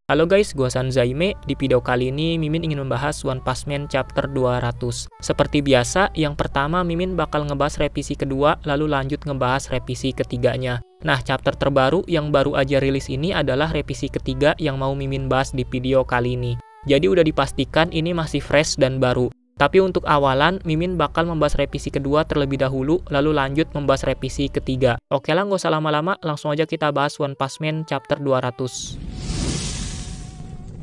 Halo guys, gua Sanzaime. Di video kali ini Mimin ingin membahas One Punch Man chapter 200. Seperti biasa, yang pertama Mimin bakal ngebahas revisi kedua, lalu lanjut ngebahas revisi ketiganya. Nah, chapter terbaru yang baru aja rilis ini adalah revisi ketiga yang mau Mimin bahas di video kali ini. Jadi udah dipastikan ini masih fresh dan baru. Tapi untuk awalan, Mimin bakal membahas revisi kedua terlebih dahulu, lalu lanjut membahas revisi ketiga. Oke lah, nggak usah lama-lama, langsung aja kita bahas One Punch Man chapter 200.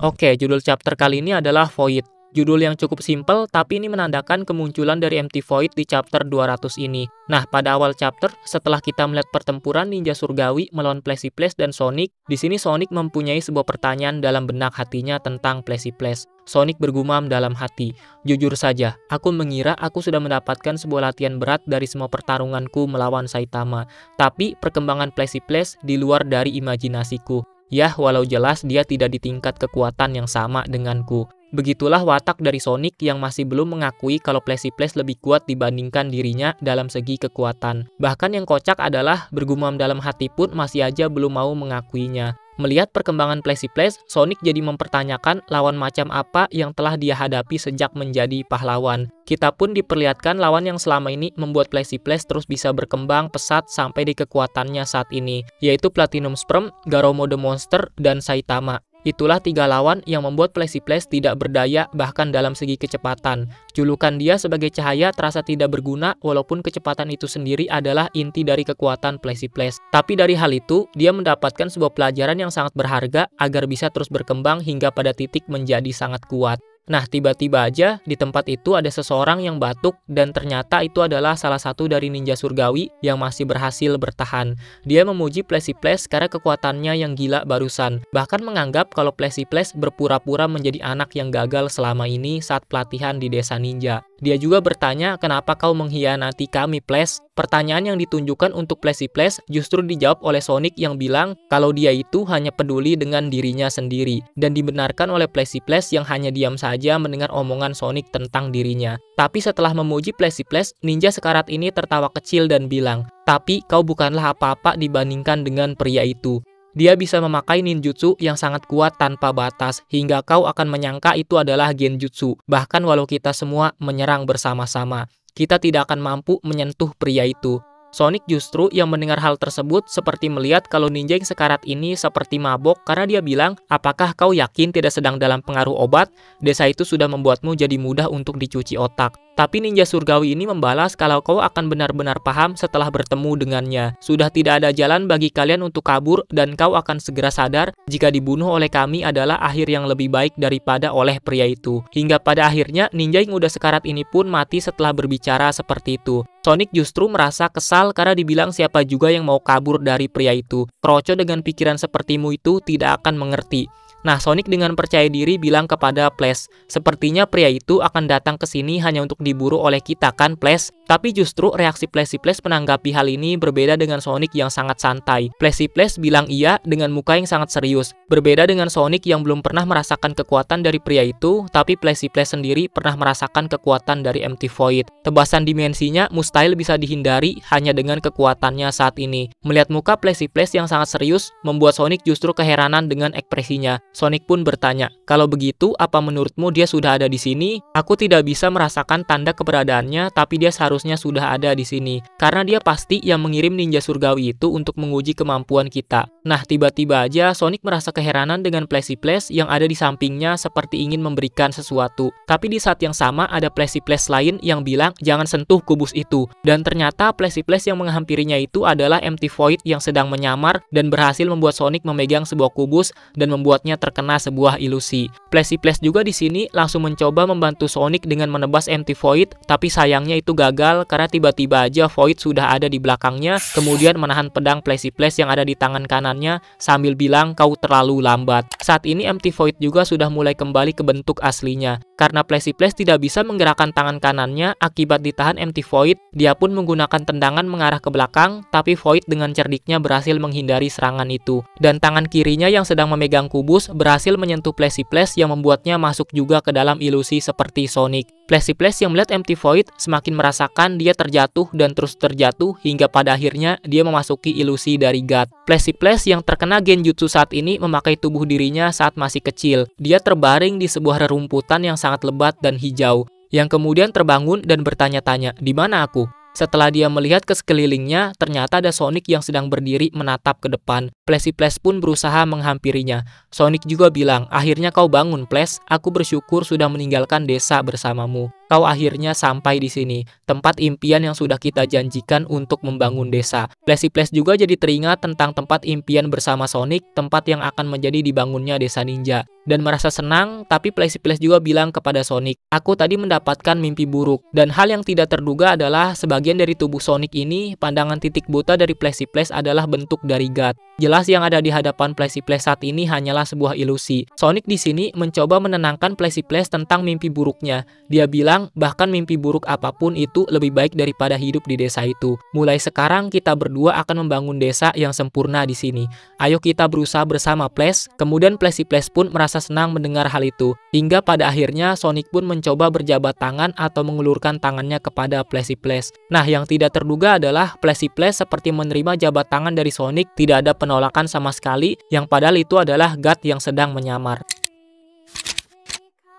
Oke, judul chapter kali ini adalah Void. Judul yang cukup simpel, tapi ini menandakan kemunculan dari MT Void di chapter 200 ini. Nah, pada awal chapter, setelah kita melihat pertempuran ninja surgawi melawan Placiplace dan Sonic, di sini Sonic mempunyai sebuah pertanyaan dalam benak hatinya tentang Placiplace. Sonic bergumam dalam hati, "Jujur saja, aku mengira aku sudah mendapatkan sebuah latihan berat dari semua pertarunganku melawan Saitama. Tapi perkembangan Placiplace di luar dari imajinasiku. Yah, walau jelas dia tidak di tingkat kekuatan yang sama denganku." Begitulah watak dari Sonic yang masih belum mengakui kalau Placiplace lebih kuat dibandingkan dirinya dalam segi kekuatan. Bahkan yang kocak adalah bergumam dalam hati pun masih aja belum mau mengakuinya. Melihat perkembangan Placiplace, Sonic jadi mempertanyakan lawan macam apa yang telah dia hadapi sejak menjadi pahlawan. Kita pun diperlihatkan lawan yang selama ini membuat Placiplace terus bisa berkembang pesat sampai di kekuatannya saat ini, yaitu Platinum Sperm, Garomo the Monster, dan Saitama. Itulah tiga lawan yang membuat Placiplace tidak berdaya bahkan dalam segi kecepatan. Julukan dia sebagai cahaya terasa tidak berguna walaupun kecepatan itu sendiri adalah inti dari kekuatan Placiplace. Tapi dari hal itu, dia mendapatkan sebuah pelajaran yang sangat berharga agar bisa terus berkembang hingga pada titik menjadi sangat kuat. Nah, tiba-tiba aja di tempat itu ada seseorang yang batuk dan ternyata itu adalah salah satu dari ninja surgawi yang masih berhasil bertahan. Dia memuji Placiplace karena kekuatannya yang gila barusan, bahkan menganggap kalau Placiplace berpura-pura menjadi anak yang gagal selama ini saat pelatihan di desa ninja. Dia juga bertanya, "Kenapa kau mengkhianati kami, Place?" Pertanyaan yang ditunjukkan untuk Placiplace justru dijawab oleh Sonic yang bilang kalau dia itu hanya peduli dengan dirinya sendiri, dan dibenarkan oleh Placiplace yang hanya diam saja mendengar omongan Sonic tentang dirinya. Tapi setelah memuji Placiplace, ninja sekarat ini tertawa kecil dan bilang, "Tapi kau bukanlah apa-apa dibandingkan dengan pria itu. Dia bisa memakai ninjutsu yang sangat kuat tanpa batas, hingga kau akan menyangka itu adalah genjutsu. Bahkan walau kita semua menyerang bersama-sama, kita tidak akan mampu menyentuh pria itu." Sonic justru yang mendengar hal tersebut seperti melihat kalau ninja yang sekarat ini seperti mabok karena dia bilang, "Apakah kau yakin tidak sedang dalam pengaruh obat? Desa itu sudah membuatmu jadi mudah untuk dicuci otak." Tapi ninja surgawi ini membalas kalau kau akan benar-benar paham setelah bertemu dengannya. Sudah tidak ada jalan bagi kalian untuk kabur dan kau akan segera sadar jika dibunuh oleh kami adalah akhir yang lebih baik daripada oleh pria itu. Hingga pada akhirnya ninja yang udah sekarat ini pun mati setelah berbicara seperti itu. Sonic justru merasa kesal karena dibilang siapa juga yang mau kabur dari pria itu. Kroco dengan pikiran sepertimu itu tidak akan mengerti. Nah, Sonic dengan percaya diri bilang kepada Place, "Sepertinya pria itu akan datang ke sini hanya untuk diburu oleh kita kan, Place?" Tapi justru reaksi Placiplace menanggapi hal ini berbeda dengan Sonic yang sangat santai. Placiplace bilang iya dengan muka yang sangat serius. Berbeda dengan Sonic yang belum pernah merasakan kekuatan dari pria itu, tapi Placiplace sendiri pernah merasakan kekuatan dari MT Void. Tebasan dimensinya mustahil bisa dihindari hanya dengan kekuatannya saat ini. Melihat muka Placiplace yang sangat serius, membuat Sonic justru keheranan dengan ekspresinya. Sonic pun bertanya, "Kalau begitu, apa menurutmu dia sudah ada di sini? Aku tidak bisa merasakan tanda keberadaannya, tapi dia seharusnya sudah ada di sini. Karena dia pasti yang mengirim ninja surgawi itu untuk menguji kemampuan kita." Nah, tiba-tiba aja Sonic merasa keheranan dengan Placiplace yang ada di sampingnya seperti ingin memberikan sesuatu. Tapi di saat yang sama ada Placiplace lain yang bilang, "Jangan sentuh kubus itu." Dan ternyata Placiplace yang menghampirinya itu adalah MT Void yang sedang menyamar dan berhasil membuat Sonic memegang sebuah kubus dan membuatnya terkena sebuah ilusi. Placiplace juga di sini langsung mencoba membantu Sonic dengan menebas MT Void, tapi sayangnya itu gagal karena tiba-tiba aja Void sudah ada di belakangnya, kemudian menahan pedang Placiplace yang ada di tangan kanannya sambil bilang, "Kau terlalu lambat." Saat ini MT Void juga sudah mulai kembali ke bentuk aslinya. Karena Placiplace tidak bisa menggerakkan tangan kanannya akibat ditahan MT Void, dia pun menggunakan tendangan mengarah ke belakang, tapi Void dengan cerdiknya berhasil menghindari serangan itu. Dan tangan kirinya yang sedang memegang kubus berhasil menyentuh Flashy Flash yang membuatnya masuk juga ke dalam ilusi seperti Sonic. Flashy Flash yang melihat Empty Void semakin merasakan dia terjatuh dan terus terjatuh hingga pada akhirnya dia memasuki ilusi dari God. Flashy Flash yang terkena genjutsu saat ini memakai tubuh dirinya saat masih kecil. Dia terbaring di sebuah rerumputan yang sangat lebat dan hijau, yang kemudian terbangun dan bertanya-tanya, "Di mana aku?" Setelah dia melihat ke sekelilingnya, ternyata ada Sonic yang sedang berdiri menatap ke depan. Flashy Flash pun berusaha menghampirinya. Sonic juga bilang, "Akhirnya kau bangun, Flash. Aku bersyukur sudah meninggalkan desa bersamamu. Kau akhirnya sampai di sini, tempat impian yang sudah kita janjikan untuk membangun desa." Flashy Flash juga jadi teringat tentang tempat impian bersama Sonic, tempat yang akan menjadi dibangunnya desa ninja. Dan merasa senang, tapi Flashy Flash juga bilang kepada Sonic, "Aku tadi mendapatkan mimpi buruk." Dan hal yang tidak terduga adalah sebagian dari tubuh Sonic ini, pandangan titik buta dari Flashy Flash adalah bentuk dari God. Jelas yang ada di hadapan Flashy Flash saat ini hanyalah sebuah ilusi. Sonic di sini mencoba menenangkan Flashy Flash tentang mimpi buruknya. Dia bilang, bahkan mimpi buruk apapun itu lebih baik daripada hidup di desa itu. Mulai sekarang kita berdua akan membangun desa yang sempurna di sini. Ayo kita berusaha bersama, Flash. Kemudian Flashy Flash pun merasa senang mendengar hal itu. Hingga pada akhirnya Sonic pun mencoba berjabat tangan atau mengulurkan tangannya kepada Flashy Flash. Nah, yang tidak terduga adalah Flashy Flash seperti menerima jabat tangan dari Sonic, tidak ada penolakan sama sekali, yang padahal itu adalah God yang sedang menyamar.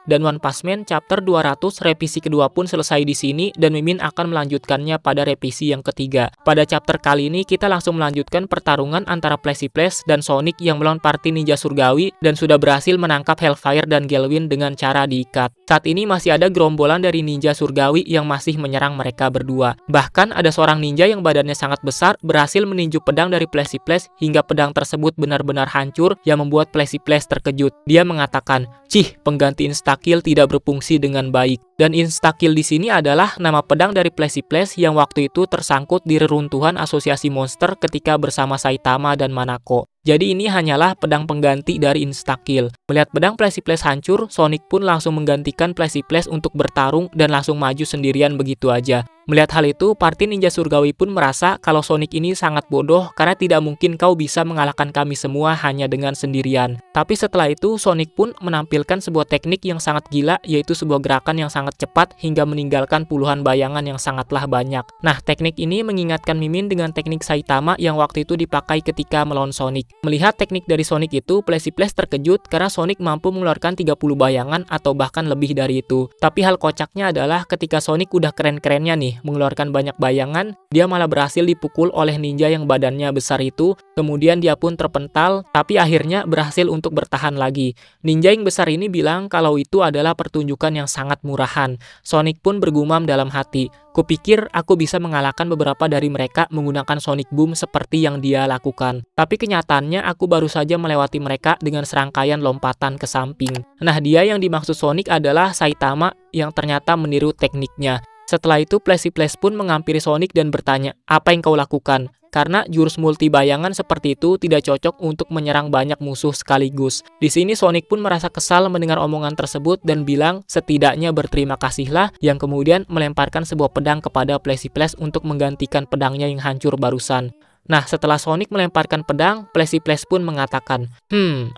Dan One Punch Man chapter 200 revisi kedua pun selesai di sini dan Mimin akan melanjutkannya pada revisi yang ketiga. Pada chapter kali ini kita langsung melanjutkan pertarungan antara Flashy Flash dan Sonic yang melawan party ninja surgawi dan sudah berhasil menangkap Hellfire dan Gelwin dengan cara diikat. Saat ini masih ada gerombolan dari ninja surgawi yang masih menyerang mereka berdua. Bahkan ada seorang ninja yang badannya sangat besar berhasil meninju pedang dari Flashy Flash hingga pedang tersebut benar-benar hancur yang membuat Flashy Flash terkejut. Dia mengatakan, "Cih, pengganti Instakill tidak berfungsi dengan baik." Dan Instakill di sini adalah nama pedang dari Flashy Flash yang waktu itu tersangkut di reruntuhan asosiasi monster ketika bersama Saitama dan Manako. Jadi ini hanyalah pedang pengganti dari Instakill. Melihat pedang Flashy Flash hancur, Sonic pun langsung menggantikan Flashy Flash untuk bertarung dan langsung maju sendirian begitu aja. Melihat hal itu, party ninja surgawi pun merasa kalau Sonic ini sangat bodoh karena tidak mungkin kau bisa mengalahkan kami semua hanya dengan sendirian. Tapi setelah itu, Sonic pun menampilkan sebuah teknik yang sangat gila, yaitu sebuah gerakan yang sangat cepat hingga meninggalkan puluhan bayangan yang sangatlah banyak. Nah, teknik ini mengingatkan Mimin dengan teknik Saitama yang waktu itu dipakai ketika melawan Sonic. Melihat teknik dari Sonic itu, Flashy Flash terkejut karena Sonic mampu mengeluarkan 30 bayangan atau bahkan lebih dari itu. Tapi hal kocaknya adalah ketika Sonic udah keren-kerennya nih mengeluarkan banyak bayangan, dia malah berhasil dipukul oleh ninja yang badannya besar itu, kemudian dia pun terpental, tapi akhirnya berhasil untuk bertahan lagi. Ninja yang besar ini bilang kalau itu adalah pertunjukan yang sangat murahan. Sonic pun bergumam dalam hati, "Kupikir aku bisa mengalahkan beberapa dari mereka menggunakan Sonic Boom seperti yang dia lakukan. Tapi kenyataannya aku baru saja melewati mereka dengan serangkaian lompatan ke samping." Nah, dia yang dimaksud Sonic adalah Saitama yang ternyata meniru tekniknya. Setelah itu, Flashy Flash pun menghampiri Sonic dan bertanya, "Apa yang kau lakukan?" Karena jurus multi bayangan seperti itu tidak cocok untuk menyerang banyak musuh sekaligus. Di sini Sonic pun merasa kesal mendengar omongan tersebut dan bilang setidaknya berterima kasihlah, yang kemudian melemparkan sebuah pedang kepada Flashy Flash untuk menggantikan pedangnya yang hancur barusan. Nah, setelah Sonic melemparkan pedang, Flashy Flash pun mengatakan,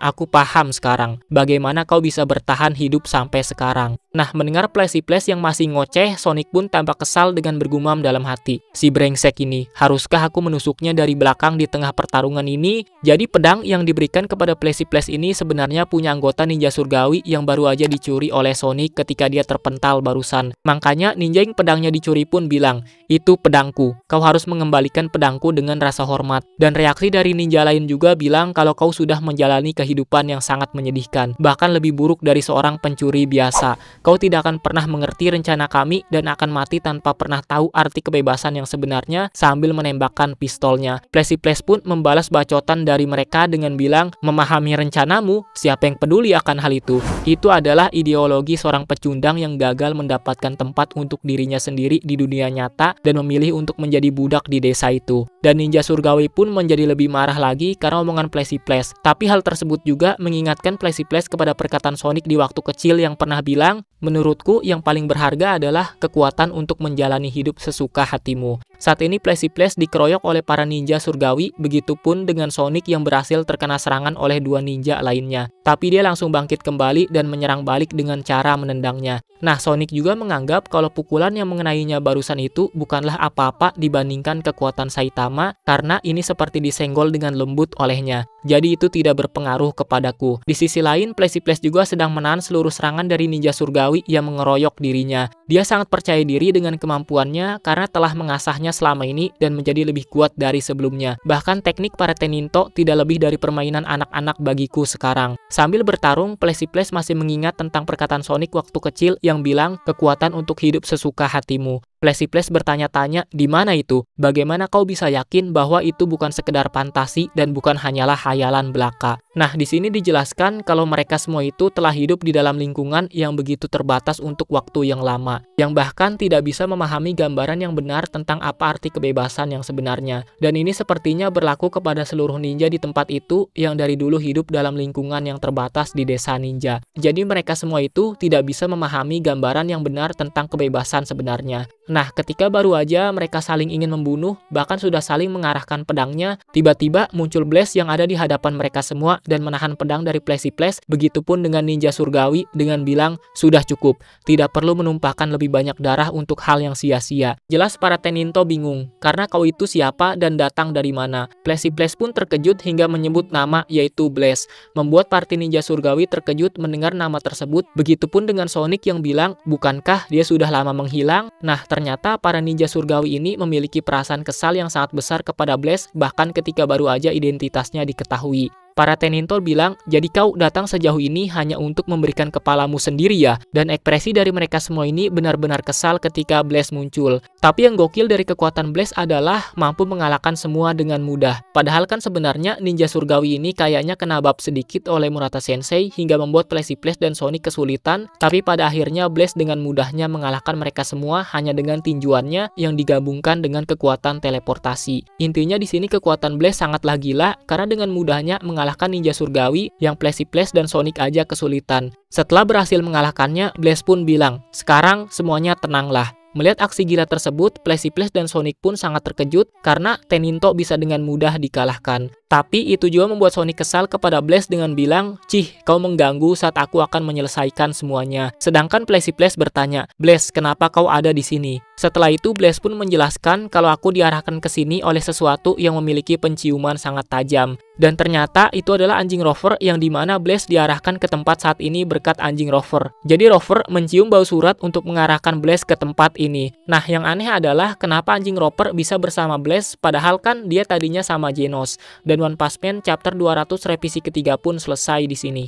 aku paham sekarang. Bagaimana kau bisa bertahan hidup sampai sekarang?" Nah, mendengar Flashy Flash yang masih ngoceh, Sonic pun tampak kesal dengan bergumam dalam hati. "Si brengsek ini, haruskah aku menusuknya dari belakang di tengah pertarungan ini?" Jadi pedang yang diberikan kepada Flashy Flash ini sebenarnya punya anggota ninja surgawi yang baru aja dicuri oleh Sonic ketika dia terpental barusan. Makanya ninja yang pedangnya dicuri pun bilang, "Itu pedangku, kau harus mengembalikan pedangku dengan rasa hormat." Dan reaksi dari ninja lain juga bilang kalau kau sudah menjalani kehidupan yang sangat menyedihkan, bahkan lebih buruk dari seorang pencuri biasa. Kau tidak akan pernah mengerti rencana kami dan akan mati tanpa pernah tahu arti kebebasan yang sebenarnya, sambil menembakkan pistolnya. Flashy Flash pun membalas bacotan dari mereka dengan bilang, "Memahami rencanamu, siapa yang peduli akan hal itu? Itu adalah ideologi seorang pecundang yang gagal mendapatkan tempat untuk dirinya sendiri di dunia nyata dan memilih untuk menjadi budak di desa itu." Dan ninja surgawi pun menjadi lebih marah lagi karena omongan Flashy Flash. Tapi hal tersebut juga mengingatkan Flashy Flash kepada perkataan Sonic di waktu kecil yang pernah bilang, "Menurutku yang paling berharga adalah kekuatan untuk menjalani hidup sesuka hatimu." Saat ini Flashy Flash dikeroyok oleh para ninja surgawi, begitupun dengan Sonic yang berhasil terkena serangan oleh dua ninja lainnya. tapi dia langsung bangkit kembali dan menyerang balik dengan cara menendangnya. Nah, Sonic juga menganggap kalau pukulan yang mengenainya barusan itu bukanlah apa-apa dibandingkan kekuatan Saitama karena ini seperti disenggol dengan lembut olehnya. Jadi itu tidak berpengaruh kepadaku. Di sisi lain, Plessis juga sedang menahan seluruh serangan dari ninja surgawi yang mengeroyok dirinya. Dia sangat percaya diri dengan kemampuannya karena telah mengasahnya selama ini dan menjadi lebih kuat dari sebelumnya. Bahkan teknik para Teninto tidak lebih dari permainan anak-anak bagiku sekarang. Sambil bertarung, Plessis masih mengingat tentang perkataan Sonic waktu kecil yang bilang kekuatan untuk hidup sesuka hatimu. Plessis bertanya-tanya, di mana itu? Bagaimana kau bisa yakin bahwa itu bukan sekedar fantasi dan bukan hanyalah hayalan belaka? Nah, di sini dijelaskan kalau mereka semua itu telah hidup di dalam lingkungan yang begitu terbatas untuk waktu yang lama, yang bahkan tidak bisa memahami gambaran yang benar tentang apa arti kebebasan yang sebenarnya. Dan ini sepertinya berlaku kepada seluruh ninja di tempat itu yang dari dulu hidup dalam lingkungan yang terbatas di desa ninja. Jadi mereka semua itu tidak bisa memahami gambaran yang benar tentang kebebasan sebenarnya. Nah, ketika baru aja mereka saling ingin membunuh, bahkan sudah saling mengarahkan pedangnya, tiba-tiba muncul Blaze yang ada di hadapan mereka semua dan menahan pedang dari Plessis. Begitupun dengan ninja surgawi dengan bilang, sudah cukup, tidak perlu menumpahkan lebih banyak darah untuk hal yang sia-sia. Jelas para Teninto bingung, karena kau itu siapa dan datang dari mana. Plessis pun terkejut hingga menyebut nama yaitu Blaze, membuat party ninja surgawi terkejut mendengar nama tersebut. Begitupun dengan Sonic yang bilang, bukankah dia sudah lama menghilang? Nah, ternyata para ninja surgawi ini memiliki perasaan kesal yang sangat besar kepada Blaze bahkan ketika baru aja identitasnya diketahui. Para Teninto bilang, jadi kau datang sejauh ini hanya untuk memberikan kepalamu sendiri ya? Dan ekspresi dari mereka semua ini benar-benar kesal ketika Blaze muncul. Tapi yang gokil dari kekuatan Blaze adalah mampu mengalahkan semua dengan mudah. Padahal kan sebenarnya ninja surgawi ini kayaknya kena bab sedikit oleh Murata Sensei hingga membuat Plessis dan Sonic kesulitan, tapi pada akhirnya Blaze dengan mudahnya mengalahkan mereka semua hanya dengan tinjuannya yang digabungkan dengan kekuatan teleportasi. Intinya di sini kekuatan Blaze sangatlah gila karena dengan mudahnya mengalahkan ninja surgawi yang Plessis dan Sonic aja kesulitan. Setelah berhasil mengalahkannya, Blaze pun bilang, sekarang semuanya tenanglah. Melihat aksi gila tersebut, Plessis dan Sonic pun sangat terkejut karena Teninto bisa dengan mudah dikalahkan. Tapi itu juga membuat Sonic kesal kepada Blaze dengan bilang, "Cih, kau mengganggu saat aku akan menyelesaikan semuanya." Sedangkan Plessis bertanya, "Blaze, kenapa kau ada di sini?" Setelah itu Blaze pun menjelaskan kalau aku diarahkan ke sini oleh sesuatu yang memiliki penciuman sangat tajam. Dan ternyata itu adalah anjing Rover yang dimana Blaze diarahkan ke tempat saat ini berkat anjing Rover. Jadi Rover mencium bau surat untuk mengarahkan Blaze ke tempat ini. Nah, yang aneh adalah kenapa anjing Rover bisa bersama Blaze padahal kan dia tadinya sama Genos. Dan One Punch Man chapter 200 revisi ketiga pun selesai di sini.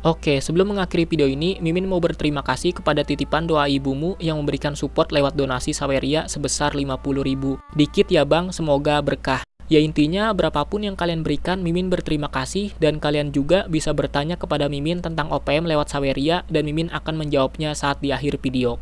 Oke, sebelum mengakhiri video ini, Mimin mau berterima kasih kepada titipan doa ibumu yang memberikan support lewat donasi Saweria sebesar 50.000. Dikit ya bang, semoga berkah. Ya intinya, berapapun yang kalian berikan, Mimin berterima kasih dan kalian juga bisa bertanya kepada Mimin tentang OPM lewat Saweria dan Mimin akan menjawabnya saat di akhir video.